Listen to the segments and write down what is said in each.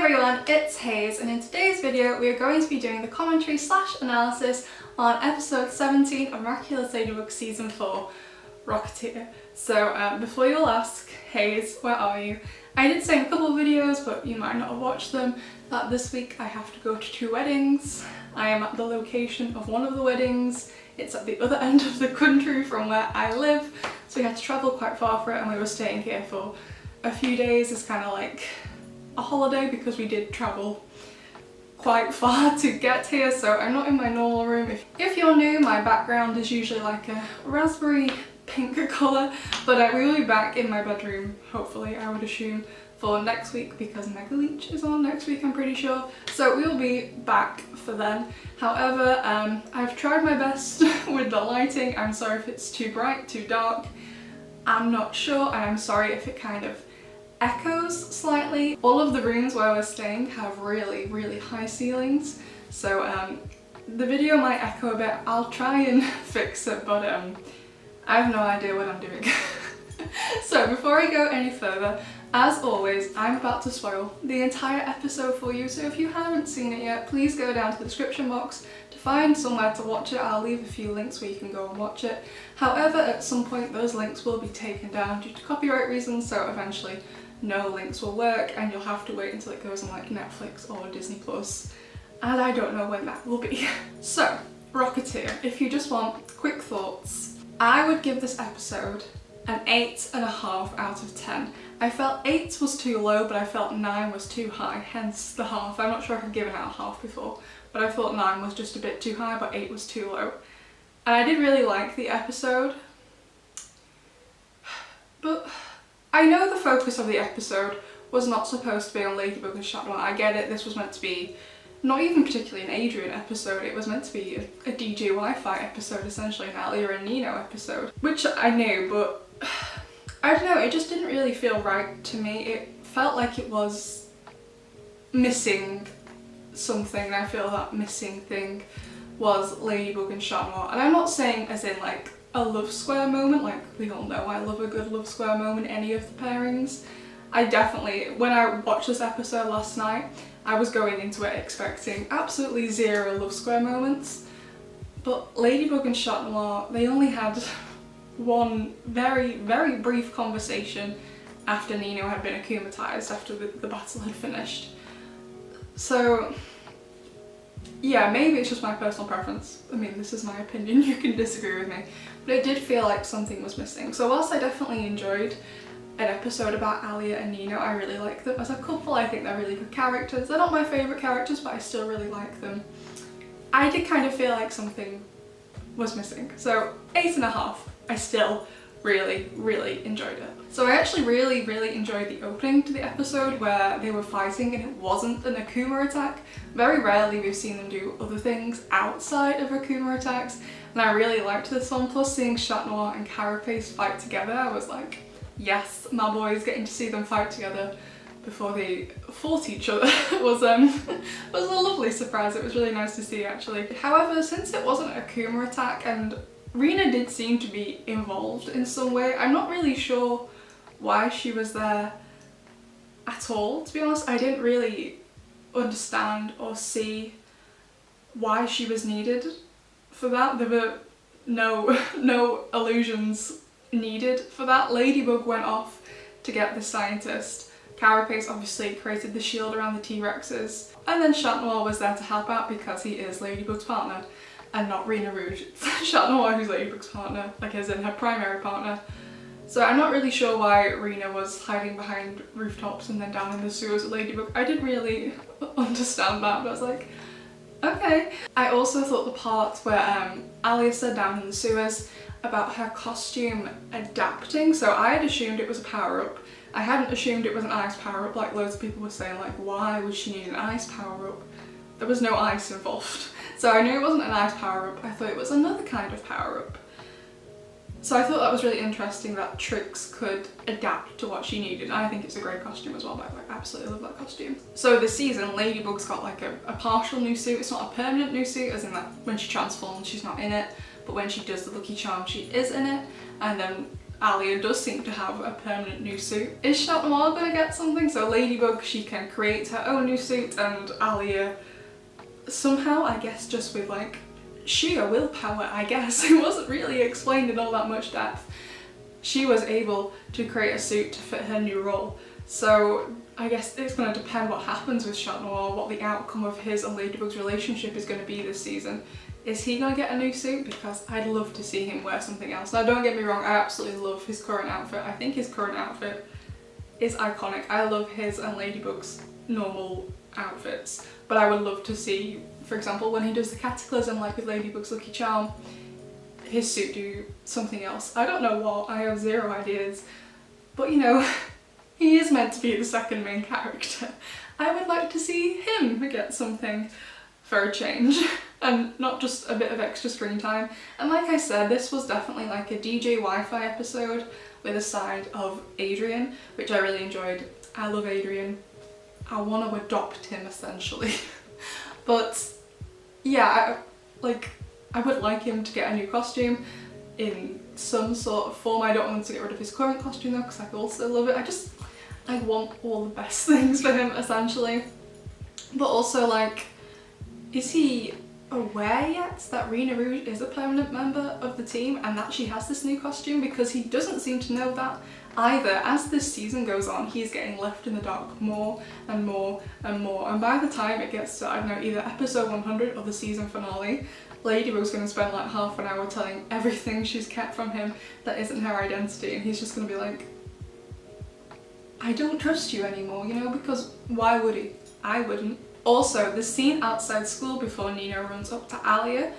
everyone, it's Hayes, and in today's video we are going to be doing the commentary / analysis on episode 17 of Miraculous Ladybug season 4, Rocketear. So before you all ask, Hayes, where are you? I did say in a couple of videos, but you might not have watched them, that this week I have to go to 2 weddings. I am at the location of one of the weddings. It's at the other end of the country from where I live, so we had to travel quite far for it, and we were staying here for a few days. It's kind of like a holiday because we did travel quite far to get here, so I'm not in my normal room. If you're new, my background is usually like a raspberry pink colour, but we will be back in my bedroom, hopefully, I would assume, for next week because Mega Leech is on next week, I'm pretty sure. So we will be back for then. However, I've tried my best with the lighting. I'm sorry if it's too bright, too dark. I'm not sure, and I'm sorry if it kind of echoes slightly. All of the rooms where we're staying have really, really high ceilings, so the video might echo a bit. I'll try and fix it, but I have no idea what I'm doing. So before I go any further, as always, I'm about to spoil the entire episode for you, so if you haven't seen it yet, please go down to the description box to find somewhere to watch it. I'll leave a few links where you can go and watch it. However, at some point those links will be taken down due to copyright reasons, so eventually no links will work and you'll have to wait until it goes on like Netflix or Disney Plus, and I don't know when that will be. So, Rocketear, if you just want quick thoughts, I would give this episode an 8.5 out of 10. I felt 8 was too low, but I felt 9 was too high, hence the half. I'm not sure if I've given out a half before, but I thought 9 was just a bit too high, but 8 was too low. And I did really like the episode, but I know the focus of the episode was not supposed to be on Ladybug and Chat Noir. I get it, this was meant to be not even particularly an Adrien episode, it was meant to be a DJ Wi-Fi episode, essentially an Alia and Nino episode, which I knew, but I don't know, it just didn't really feel right to me. It felt like it was missing something, and I feel that missing thing was Ladybug and Chat Noir. And I'm not saying as in like a love square moment, like we all know I love a good love square moment, any of the pairings. I definitely, when I watched this episode last night, I was going into it expecting absolutely 0 love square moments, but Ladybug and Chat Noir, they only had one very, very brief conversation after Nino had been akumatized, after the battle had finished. So yeah, maybe it's just my personal preference. I mean, this is my opinion, you can disagree with me, but it did feel like something was missing. So whilst I definitely enjoyed an episode about Alia and Nino, I really like them as a couple. I think they're really good characters. They're not my favourite characters, but I still really like them. I did kind of feel like something was missing. So 8.5. I still really, really enjoyed it. So I actually really, really enjoyed the opening to the episode where they were fighting and it wasn't an Akuma attack. Very rarely we've seen them do other things outside of Akuma attacks, and I really liked this one. Plus seeing Chat Noir and Carapace fight together, I was like, yes, my boys, getting to see them fight together before they fought each other was a lovely surprise. It was really nice to see, actually. However, since it wasn't an Akuma attack and Rena did seem to be involved in some way, I'm not really sure why she was there at all, to be honest. I didn't really understand or see why she was needed for that. There were no allusions needed for that. Ladybug went off to get the scientist. Carapace obviously created the shield around the T-Rexes, and then Chat Noir was there to help out because he is Ladybug's partner and not Rena Rouge. It's Chat Noir who's Ladybug's partner, like as in her primary partner. So I'm not really sure why Rena was hiding behind rooftops and then down in the sewers with Ladybug. I didn't really understand that, but I was like, okay. I also thought the part where Alia said down in the sewers about her costume adapting, so I had assumed it was a power-up. I hadn't assumed it was an ice power-up like loads of people were saying, like why would she need an ice power-up? There was no ice involved. So I knew it wasn't an ice power-up, I thought it was another kind of power-up. So I thought that was really interesting that Trix could adapt to what she needed, and I think it's a great costume as well, by the way. I absolutely love that costume. So this season, Ladybug's got like a partial new suit. It's not a permanent new suit, as in that when she transforms she's not in it, but when she does the Lucky Charm she is in it, and then Alia does seem to have a permanent new suit. Is Chat Noir gonna get something? So Ladybug, she can create her own new suit, and Alia somehow, I guess just with like sheer willpower, I guess, it wasn't really explained in all that much depth, she was able to create a suit to fit her new role. So I guess it's going to depend what happens with Chat Noir, what the outcome of his and Ladybug's relationship is going to be this season. Is he going to get a new suit? Because I'd love to see him wear something else. Now don't get me wrong, I absolutely love his current outfit. I think his current outfit is iconic. I love his and Ladybug's normal outfits. But I would love to see, for example, when he does the Cataclysm, like with Ladybug's Lucky Charm, his suit do something else. I don't know what, I have zero ideas. But you know, he is meant to be the second main character. I would like to see him get something for a change and not just a bit of extra screen time. And like I said, this was definitely like a DJ Wi-Fi episode with a side of Adrien, which I really enjoyed. I love Adrien. I want to adopt him essentially. But yeah, I would like him to get a new costume in some sort of form. I don't want him to get rid of his current costume though, because I also love it. I want all the best things for him essentially. But also, like, is he aware yet that Rena Rouge is a permanent member of the team and that she has this new costume? Because he doesn't seem to know that either. As this season goes on, he's getting left in the dark more and more and more, and by the time it gets to, I don't know, either episode 100 or the season finale, Ladybug's going to spend like half an hour telling everything she's kept from him that isn't her identity, and he's just going to be like, I don't trust you anymore, you know, because why would he? I wouldn't. Also, the scene outside school before Nino runs up to Alia,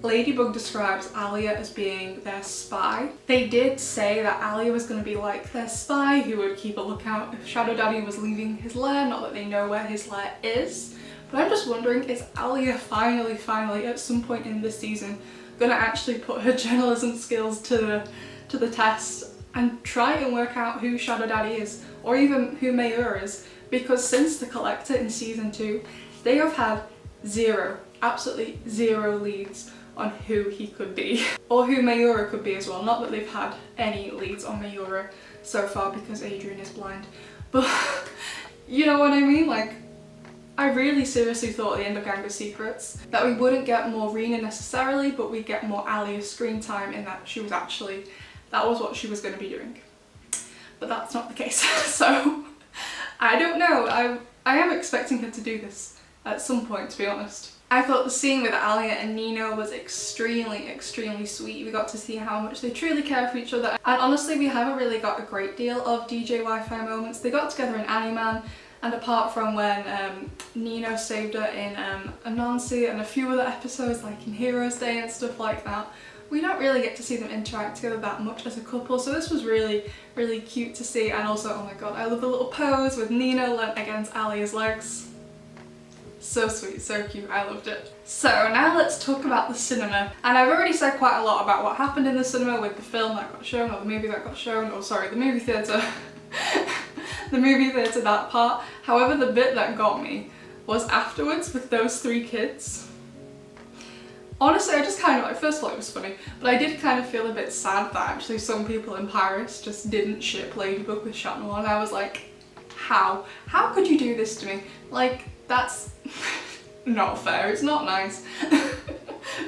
Ladybug describes Alia as being their spy. They did say that Alia was going to be like their spy who would keep a lookout if Shadow Daddy was leaving his lair, not that they know where his lair is. But I'm just wondering, is Alia finally at some point in this season gonna actually put her journalism skills to the test and try and work out who Shadow Daddy is, or even who Mayur is? Because since the Collector in season 2, they have had absolutely zero leads on who he could be, or who Mayura could be as well. Not that they've had any leads on Mayura so far because Adrien is blind, but you know what I mean? Like, I really seriously thought at the end of Gang of Secrets that we wouldn't get more Rena necessarily, but we'd get more Alia's screen time in that she was actually, that was what she was going to be doing. But that's not the case. So I don't know, I am expecting her to do this at some point, to be honest. I thought the scene with Alia and Nino was extremely sweet. We got to see how much they truly care for each other, and honestly we haven't really got a great deal of DJ Wi-Fi moments. They got together in Animan, and apart from when Nino saved her in Anansi and a few other episodes like in Heroes Day and stuff like that, we don't really get to see them interact together that much as a couple, so this was really cute to see. And also, oh my god, I love the little pose with Nino leant against Alia's legs. So sweet, so cute, I loved it. So now let's talk about the cinema. And I've already said quite a lot about what happened in the cinema with the film that got shown, or the movie that got shown, or sorry, the movie theatre. The movie theatre, that part. However, the bit that got me was afterwards with those 3 kids. Honestly, I just kind of, like, first of all it was funny, but I did kind of feel a bit sad that actually some people in Paris just didn't ship Ladybug with Chat Noir, and I was like, how? How could you do this to me? Like, that's not fair, it's not nice.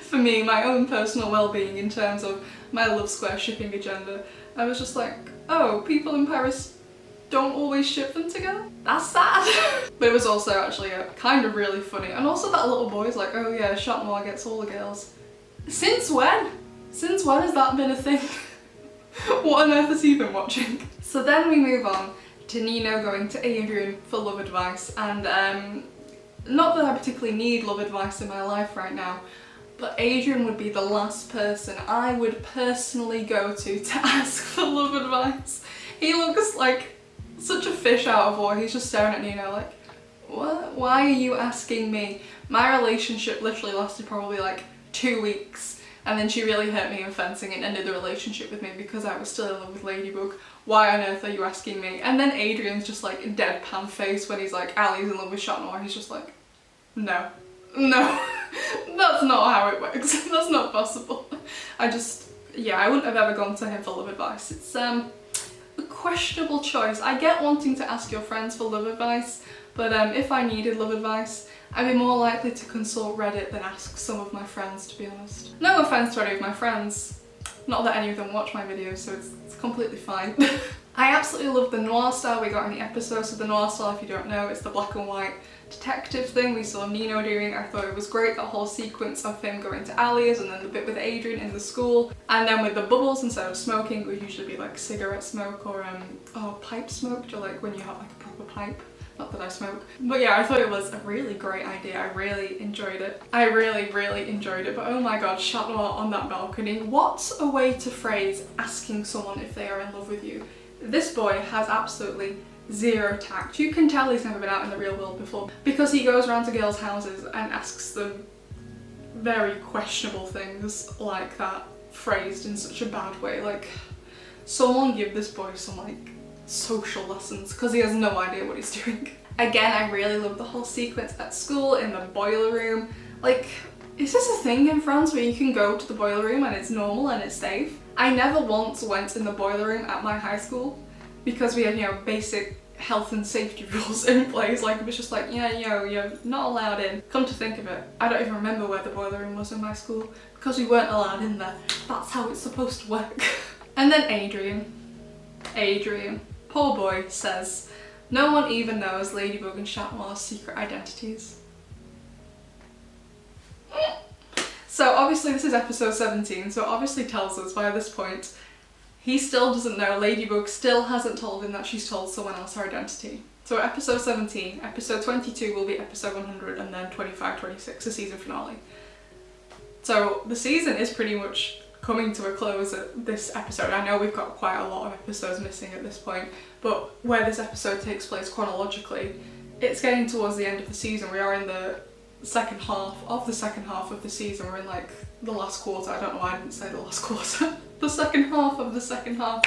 For me, my own personal well-being in terms of my Love Square shipping agenda, I was just like, oh, people in Paris don't always ship them together? That's sad. But it was also actually kind of really funny. And also that little boy's like, oh yeah, Chat Noir gets all the girls. Since when? Since when has that been a thing? What on earth has he been watching? So then we move on to Nino going to Adrien for love advice, and not that I particularly need love advice in my life right now, but Adrien would be the last person I would personally go to ask for love advice. He looks like such a fish out of water. He's just staring at Nino like, what? Why are you asking me? My relationship literally lasted probably like 2 weeks, and then she really hurt me in fencing and ended the relationship with me because I was still in love with Ladybug. Why on earth are you asking me? And then Adrien's just like deadpan face when he's like, Ali's in love with Chat Noir. He's just like, no, that's not how it works. That's not possible. yeah, I wouldn't have ever gone to him for love advice. It's a questionable choice. I get wanting to ask your friends for love advice, but if I needed love advice, I'd be more likely to consult Reddit than ask some of my friends, to be honest. No offense to any of my friends. Not that any of them watch my videos, so it's completely fine. I absolutely love the noir style we got in the episode. So the noir style, if you don't know, it's the black and white detective thing we saw Nino doing. I thought it was great, that whole sequence of him going to Ali's and then the bit with Adrien in the school. And then with the bubbles, instead of smoking, it would usually be like cigarette smoke or pipe smoke, or like when you have like a proper pipe. Not that I smoke. But yeah, I thought it was a really great idea. I really enjoyed it. I really enjoyed it. But oh my god, Chat Noir on that balcony. What a way to phrase asking someone if they are in love with you. This boy has absolutely zero tact. You can tell he's never been out in the real world before, because he goes around to girls' houses and asks them very questionable things like that, phrased in such a bad way. Like, someone give this boy some like social lessons, because he has no idea what he's doing. Again, I really love the whole sequence at school in the boiler room. Like, is this a thing in France where you can go to the boiler room and it's normal and it's safe? I never once went in the boiler room at my high school because we had, you know, basic health and safety rules in place. Like, it was just like, yeah, you know, you're not allowed in. Come to think of it, I don't even remember where the boiler room was in my school because we weren't allowed in there. That's how it's supposed to work. And then Adrien, poor boy, says, no one even knows Ladybug and Chat Noir's secret identities. So obviously this is episode 17, so it obviously tells us by this point he still doesn't know. Ladybug still hasn't told him that she's told someone else her identity. So episode 17, episode 22 will be episode 100, and then 25, 26, the season finale. So the season is pretty much coming to a close at this episode. I know we've got quite a lot of episodes missing at this point, but where this episode takes place chronologically, it's getting towards the end of the season. We are in the second half of the season. We're in like the last quarter. I don't know why I didn't say the last quarter. The second half of the second half.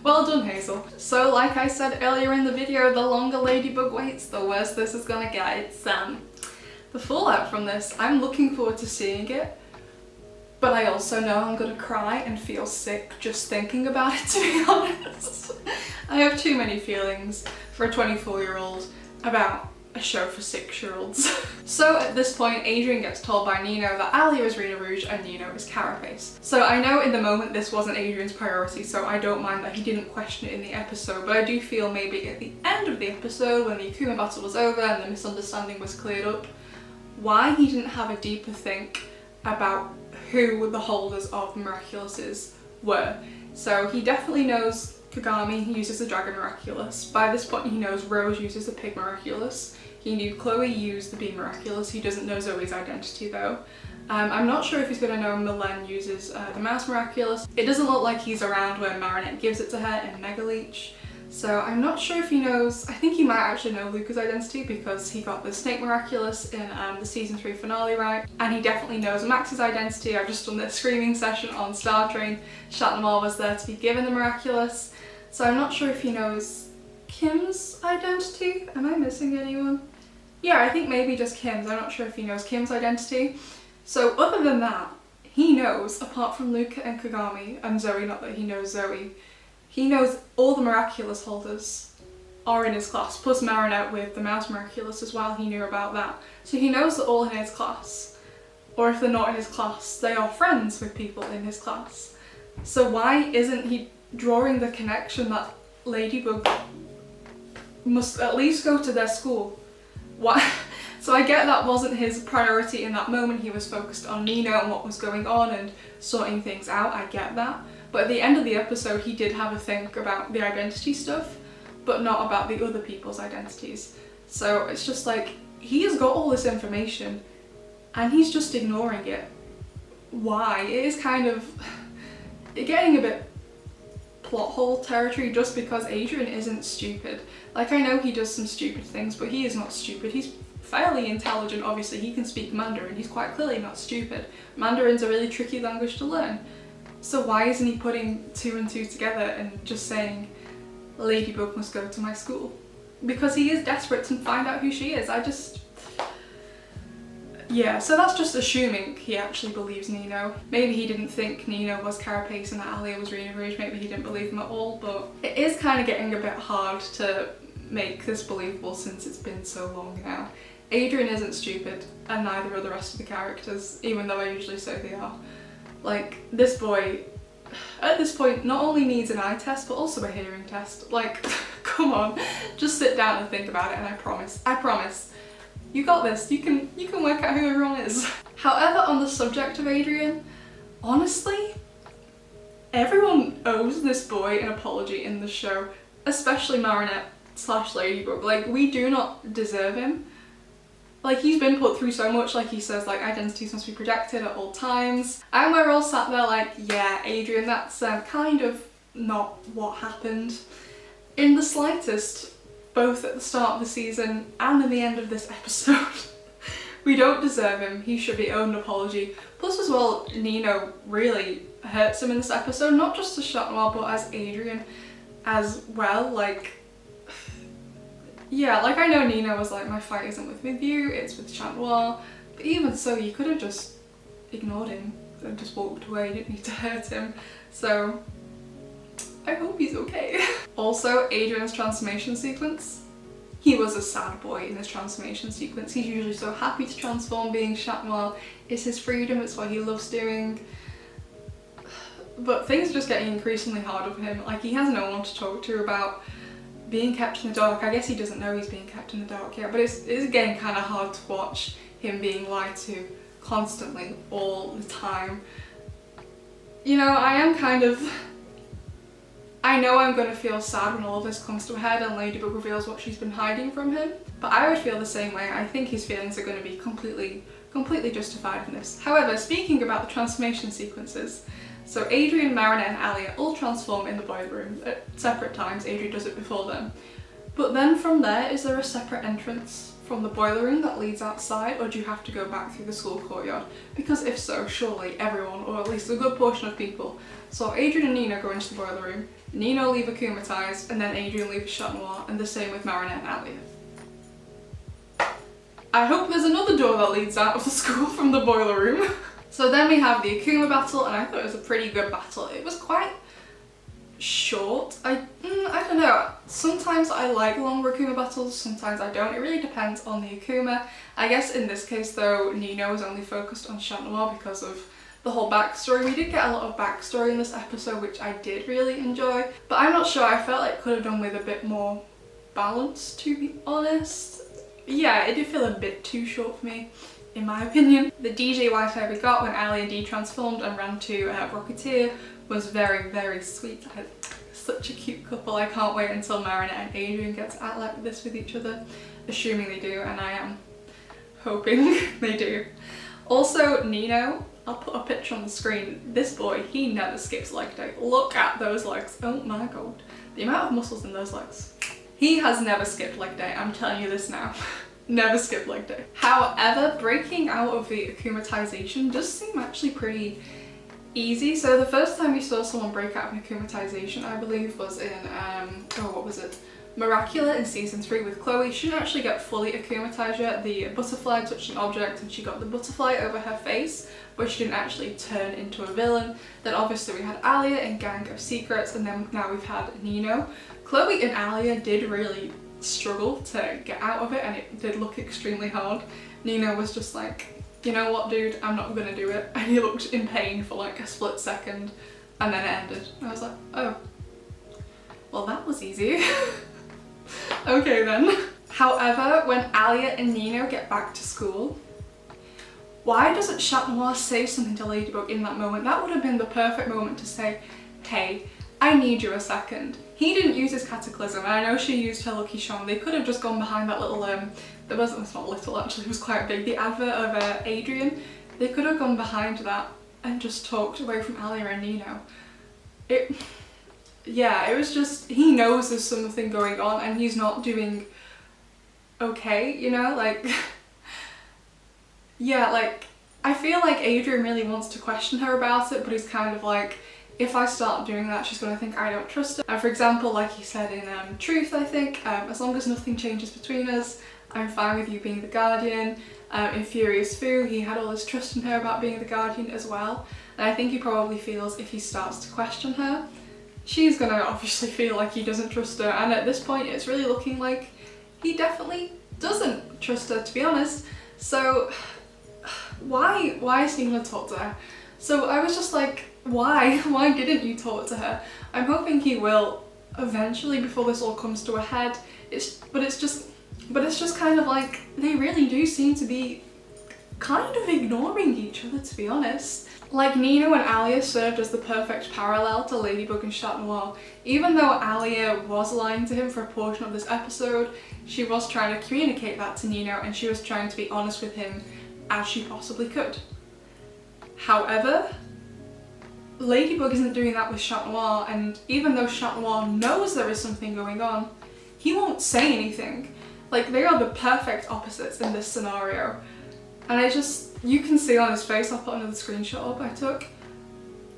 Well done, Hazel. So like I said earlier in the video, the longer Ladybug waits, the worse this is gonna get. It's the fallout from this. I'm looking forward to seeing it, but I also know I'm gonna cry and feel sick just thinking about it, to be honest. I have too many feelings for a 24-year-old about a show for 6-year-olds. So at this point, Adrien gets told by Nino that Ali is Rena Rouge and Nino is Carapace. So I know in the moment this wasn't Adrien's priority, so I don't mind that he didn't question it in the episode, but I do feel maybe at the end of the episode, when the Akuma battle was over and the misunderstanding was cleared up, why he didn't have a deeper think about who the holders of Miraculouses were. So he definitely knows Kagami uses the Dragon Miraculous. By this point he knows Rose uses the Pig Miraculous. He knew Chloe used the Bee Miraculous. He doesn't know Zoe's identity though. I'm not sure if he's going to know Milan uses the Mouse Miraculous. It doesn't look like he's around when Marinette gives it to her in Mega Leech. So I'm not sure if he knows. I think he might actually know Luca's identity because he got the Snake Miraculous in the season 3 finale right. And he definitely knows Max's identity. I've just done this screaming session on Star Train. Chat Noir was there to be given the Miraculous. So I'm not sure if he knows Kim's identity. Am I missing anyone? Yeah, I think maybe just Kim's. I'm not sure if he knows Kim's identity. So other than that, he knows, apart from Luca and Kagami and Zoe, not that he knows Zoe, he knows all the Miraculous holders are in his class, plus Marinette with the Mouse Miraculous as well, he knew about that. So he knows they're all in his class. Or if they're not in his class, they are friends with people in his class. So why isn't he drawing the connection that Ladybug must at least go to their school? Why? So I get that wasn't his priority in that moment. He was focused on Nino and what was going on and sorting things out, I get that. But at the end of the episode he did have a think about the identity stuff, but not about the other people's identities. So it's just like, he's got all this information and he's just ignoring it. Why? It is kind of getting a bit plot hole territory just because Adrien isn't stupid. Like, I know he does some stupid things, but he is not stupid. He's fairly intelligent, obviously. He can speak Mandarin. He's quite clearly not stupid. Mandarin's a really tricky language to learn. So why isn't he putting 2 and 2 together and just saying, Ladybug must go to my school? Because he is desperate to find out who she is. Yeah, so that's just assuming he actually believes Nino. Maybe he didn't think Nino was Carapace and that Alia was Rena Rouge, maybe he didn't believe him at all, but it is kind of getting a bit hard to make this believable since it's been so long now. Adrien isn't stupid, and neither are the rest of the characters, even though I usually say they are. Like, this boy, at this point, not only needs an eye test, but also a hearing test. Like, come on, just sit down and think about it, and I promise, you got this, you can work out who everyone is. However, on the subject of Adrien, honestly, everyone owes this boy an apology in the show, especially Marinette/Ladybug. Like, we do not deserve him. Like, he's been put through so much, like he says, like, identities must be protected at all times. And we're all sat there like, yeah, Adrien, that's kind of not what happened in the slightest, both at the start of the season and in the end of this episode. We don't deserve him, he should be owed an apology. Plus as well, Nino really hurts him in this episode, not just as Chat Noir, but as Adrien as well. Like, yeah, like I know Nino was like, my fight isn't with you, it's with Chat Noir, but even so, you could have just ignored him and just walked away, you didn't need to hurt him. So I hope he's okay. Also, Adrien's transformation sequence. He was a sad boy in his transformation sequence. He's usually so happy to transform, being Chat Noir. It's his freedom, it's what he loves doing. But things are just getting increasingly harder for him. Like, he has no one to talk to about being kept in the dark. I guess he doesn't know he's being kept in the dark yet, but it's getting kind of hard to watch him being lied to constantly, all the time. You know, I know I'm going to feel sad when all of this comes to a head and Ladybug reveals what she's been hiding from him, but I would feel the same way. I think his feelings are going to be completely justified in this. However, speaking about the transformation sequences, so Adrien, Marinette and Alia all transform in the boiler room at separate times. Adrien does it before them. But then from there, is there a separate entrance from the boiler room that leads outside, or do you have to go back through the school courtyard? Because if so, surely everyone, or at least a good portion of people, saw Adrien and Nino go into the boiler room, Nino leave Akumatized, and then Adrien leave Chat Noir, and the same with Marinette and Alia. I hope there's another door that leads out of the school from the boiler room. So then we have the Akuma battle, and I thought it was a pretty good battle. It was quite short. I don't know. Sometimes I like longer Akuma battles, sometimes I don't. It really depends on the Akuma. I guess in this case though, Nino was only focused on Chat Noir because of the whole backstory. We did get a lot of backstory in this episode, which I did really enjoy, but I'm not sure. I felt like it could have done with a bit more balance, to be honest. Yeah, it did feel a bit too short for me, in my opinion. The DJ Wi-Fi we got when Alia de-transformed and ran to Rocketear was very, very sweet. I had such a cute couple. I can't wait until Marinette and Adrien get to act like this with each other, assuming they do, and I am hoping they do. Also, Nino, I'll put a picture on the screen. This boy, he never skips leg day. Look at those legs. Oh my god. The amount of muscles in those legs. He has never skipped leg day, I'm telling you this now. Never skipped leg day. However, breaking out of the akumatization does seem actually pretty easy. So the first time we saw someone break out of an akumatization, I believe, was in, what was it? Miraculous in season 3 with Chloe. She didn't actually get fully akumatized yet. The butterfly touched an object and she got the butterfly over her face, but she didn't actually turn into a villain. Then obviously we had Alia in Gang of Secrets, and then now we've had Nino. Chloe and Alia did really struggle to get out of it, and it did look extremely hard. Nino was just like, you know what dude, I'm not gonna do it, and he looked in pain for like a split second, and then it ended. I was like, oh, well that was easy. Okay then. However, when Alia and Nino get back to school, why doesn't Chat Noir say something to Ladybug in that moment? That would have been the perfect moment to say, hey, I need you a second. He didn't use his cataclysm, and I know she used her lucky charm. They could have just gone behind that little, it's not little actually, it was quite big, the advert of Adrien. They could have gone behind that and just talked away from Alia and Nino. Yeah, it was just, he knows there's something going on and he's not doing okay, you know, like, yeah, like, I feel like Adrien really wants to question her about it, but he's kind of like, if I start doing that, she's going to think I don't trust her. For example, like he said in Truth, I think, as long as nothing changes between us, I'm fine with you being the Guardian. In Furious Fu, he had all this trust in her about being the Guardian as well. And I think he probably feels if he starts to question her, she's gonna obviously feel like he doesn't trust her. And at this point, it's really looking like he definitely doesn't trust her, to be honest. So why is he gonna talk to her? So I was just like, why didn't you talk to her? I'm hoping he will eventually before this all comes to a head. But it's just kind of like they really do seem to be kind of ignoring each other, to be honest. Like, Nino and Alia served as the perfect parallel to Ladybug and Chat Noir. Even though Alia was lying to him for a portion of this episode, she was trying to communicate that to Nino, and she was trying to be honest with him as she possibly could. However, Ladybug isn't doing that with Chat Noir, and even though Chat Noir knows there is something going on, he won't say anything. Like, they are the perfect opposites in this scenario. And you can see on his face, I'll put another screenshot up I took,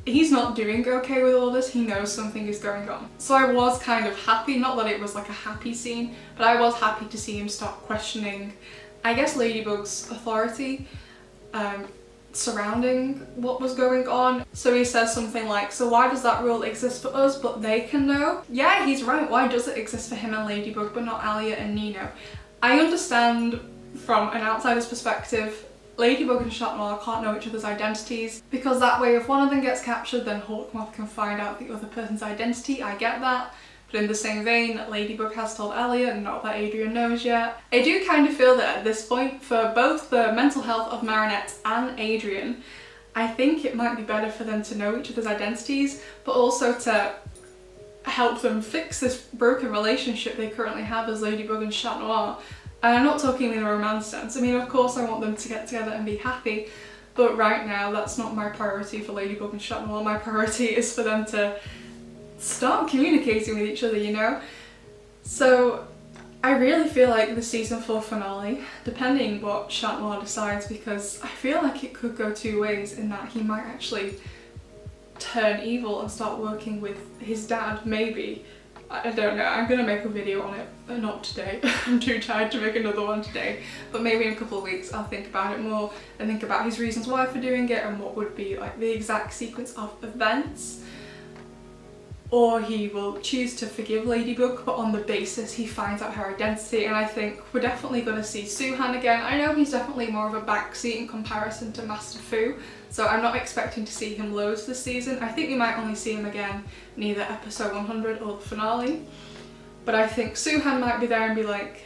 he's not doing okay with all this, he knows something is going on. So I was kind of happy, not that it was like a happy scene, but I was happy to see him start questioning, I guess, Ladybug's authority surrounding what was going on. So he says something like, so why does that rule exist for us but they can know? Yeah, he's right, why does it exist for him and Ladybug but not Alia and Nino? I understand from an outsider's perspective, Ladybug and Chat Noir can't know each other's identities, because that way if one of them gets captured then Hawkmoth can find out the other person's identity. I get that. But in the same vein, Ladybug has told Alia, and not that Adrien knows yet. I do kind of feel that at this point, for both the mental health of Marinette and Adrien, I think it might be better for them to know each other's identities, but also to help them fix this broken relationship they currently have as Ladybug and Chat Noir. And I'm not talking in a romance sense. I mean, of course I want them to get together and be happy, but right now that's not my priority for Ladybug and Chat Noir. My priority is for them to start communicating with each other, you know? So I really feel like the season 4 finale, depending what Chat Noir decides, because I feel like it could go two ways in that he might actually turn evil and start working with his dad, maybe. I don't know, I'm gonna make a video on it, but not today. I'm too tired to make another one today, but maybe in a couple of weeks I'll think about it more and think about his reasons why for doing it and what would be like the exact sequence of events. Or he will choose to forgive Ladybug, but on the basis he finds out her identity, and I think we're definitely going to see Suhan again. I know he's definitely more of a backseat in comparison to Master Fu, so I'm not expecting to see him loads this season. I think we might only see him again in either episode 100 or the finale. But I think Suhan might be there and be like,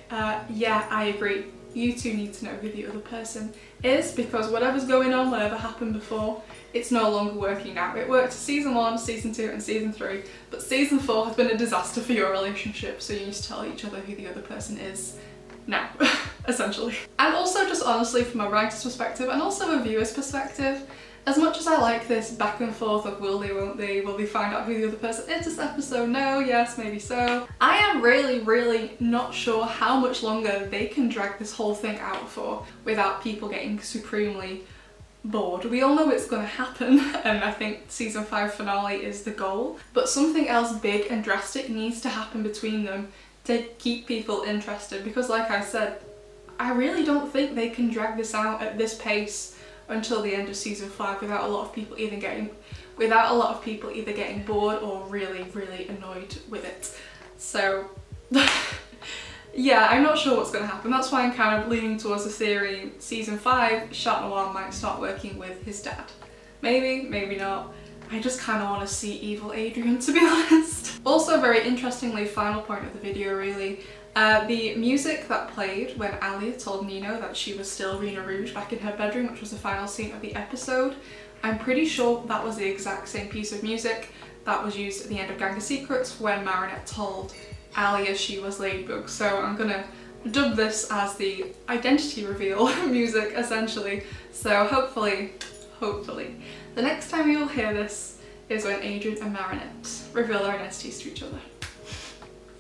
yeah, I agree. You two need to know who the other person is, because whatever's going on, whatever happened before, it's no longer working now. It worked season 1, season 2 and season 3, but season 4 has been a disaster for your relationship, so you need to tell each other who the other person is now, essentially. And also just honestly from a writer's perspective and also a viewer's perspective, as much as I like this back and forth of will they, won't they, will they find out who the other person is this episode, no, yes, maybe so, I am really not sure how much longer they can drag this whole thing out for without people getting supremely bored. We all know it's going to happen, and I think season 5 finale is the goal, but something else big and drastic needs to happen between them to keep people interested, because like I said, I really don't think they can drag this out at this pace until the end of season 5 without a lot of people either getting bored or really annoyed with it. So yeah, I'm not sure what's going to happen. That's why I'm kind of leaning towards the theory season 5 Chat Noir might start working with his dad. Maybe, maybe not. I just kind of want to see evil Adrien, to be honest. Also, very interestingly, final point of the video really, the music that played when Alia told Nino that she was still Rena Rouge back in her bedroom, which was the final scene of the episode, I'm pretty sure that was the exact same piece of music that was used at the end of Gang of Secrets when Marinette told Alia she was Ladybug. So I'm gonna dub this as the identity reveal music, essentially. So hopefully, the next time you'll hear this is when Adrien and Marinette reveal their identities to each other.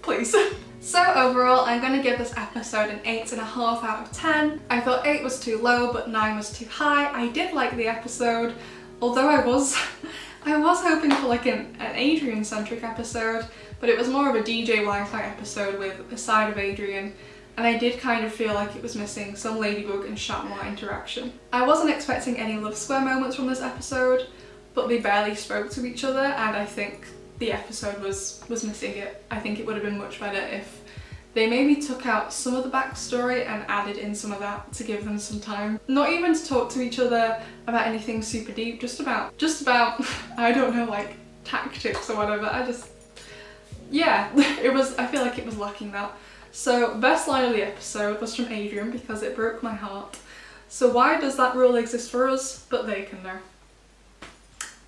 Please. So overall, I'm going to give this episode an 8.5 out of 10. I thought 8 was too low, but 9 was too high. I did like the episode, although I was hoping for like an Adrien-centric episode, but it was more of a DJ Wi-Fi episode with a side of Adrien. and I did kind of feel like it was missing some Ladybug and Chat Noir interaction. I wasn't expecting any love square moments from this episode, but they barely spoke to each other, and I think the episode was missing it. I think it would have been much better if they maybe took out some of the backstory and added in some of that to give them some time. Not even to talk to each other about anything super deep, just about, I don't know, like tactics or whatever. Yeah, I feel like it was lacking that. So best line of the episode was from Adrien because it broke my heart. So why does that rule exist for us, but they can know?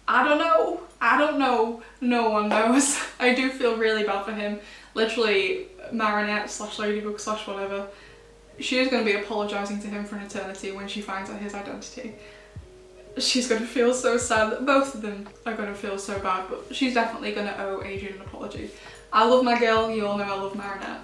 I don't know, no one knows. I do feel really bad for him. Literally, Marinette / Ladybug / whatever, she is going to be apologising to him for an eternity when she finds out his identity. She's going to feel so sad. That both of them are going to feel so bad, but she's definitely going to owe Adrien an apology. I love my girl, you all know I love Marinette,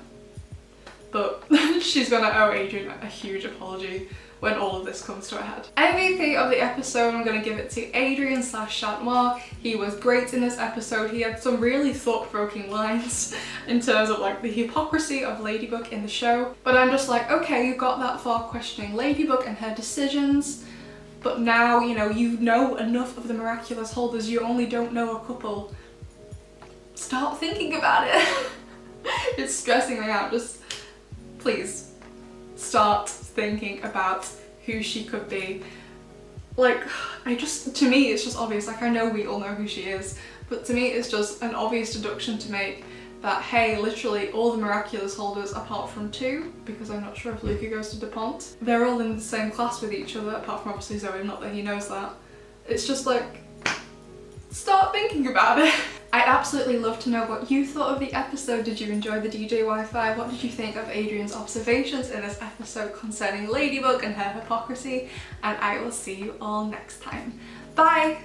but she's going to owe Adrien a huge apology when all of this comes to a head. MVP of the episode, I'm going to give it to Adrien / Chat Noir. He was great in this episode. He had some really thought-provoking lines in terms of like the hypocrisy of Ladybug in the show. But I'm just like, okay, you got that far questioning Ladybug and her decisions, but now you know enough of the Miraculous holders, you only don't know a couple. Start thinking about it. It's stressing me out. Just please start thinking about who she could be. Like, to me it's just obvious. Like, I know we all know who she is, but to me it's just an obvious deduction to make that, hey, literally all the Miraculous holders apart from 2, because I'm not sure if Luca goes to DuPont, they're all in the same class with each other, apart from obviously Zoe, not that he knows that. It's just like, start thinking about it. I'd absolutely love to know what you thought of the episode. Did you enjoy the DJ Wi-Fi? What did you think of Adrien's observations in this episode concerning Ladybug and her hypocrisy? And I will see you all next time. Bye!